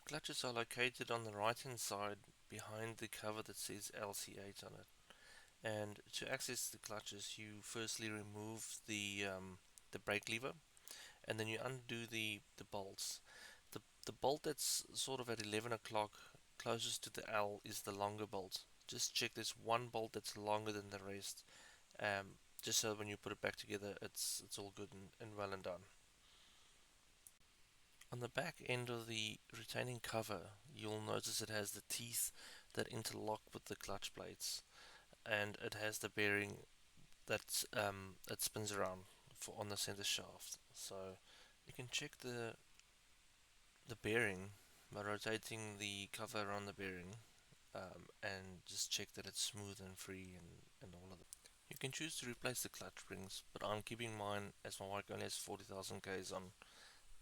Clutches are located on the right hand side behind the cover that says LC8 on it. And to access the clutches, you firstly remove the brake lever, and then you undo the bolts. The bolt that's sort of at 11 o'clock closest to the L is the longer bolt. Just check there's one bolt that's longer than the rest, just so when you put it back together, it's all good and well and done. On the back end of the retaining cover, you'll notice it has the teeth that interlock with the clutch plates, and it has the bearing that spins around on the center shaft. So you can check the bearing by rotating the cover around the bearing, and just check that it's smooth and free and all of that. You can choose to replace the clutch springs, but I'm keeping mine as my bike only has 40,000 k's on,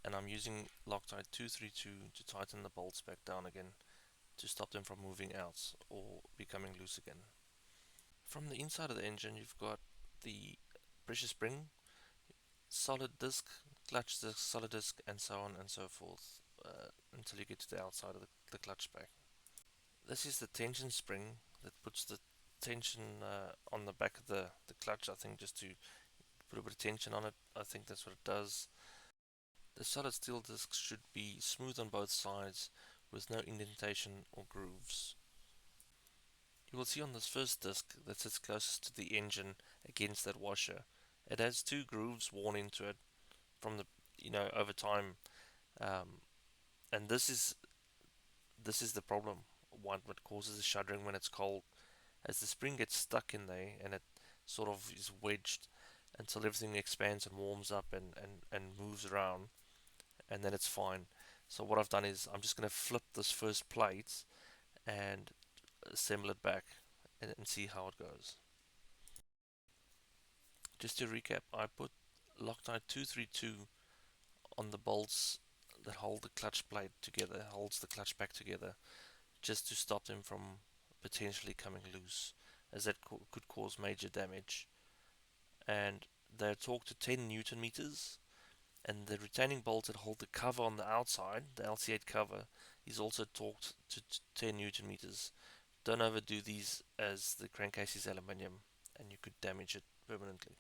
and I'm using Loctite 232 to tighten the bolts back down again to stop them from moving out or becoming loose again. From the inside of the engine, you've got the pressure spring, solid disc, clutch disc, solid disc, and so on and so forth, until you get to the outside of the clutch pack. This is the tension spring that puts the tension on the back of the clutch, I think, just to put a bit of tension on it. I think that's what it does. The solid steel discs should be smooth on both sides with no indentation or grooves. You will see on this first disc that sits closest to the engine against that washer, it has two grooves worn into it from the over time, um, and this is the problem. What causes the shuddering when it's cold, as the spring gets stuck in there and it sort of is wedged until everything expands and warms up and moves around, and then it's fine. So what I've done is I'm just going to flip this first plate and assemble it back and see how it goes. Just to recap, I put Loctite 232 on the bolts that hold the clutch plate together, holds the clutch pack together, just to stop them from potentially coming loose, as that could cause major damage. And they're torqued to 10 Newton meters, and the retaining bolts that hold the cover on the outside, the LC8 cover, is also torqued to 10 Newton meters. Don't overdo these, as the crankcase is aluminium and you could damage it permanently.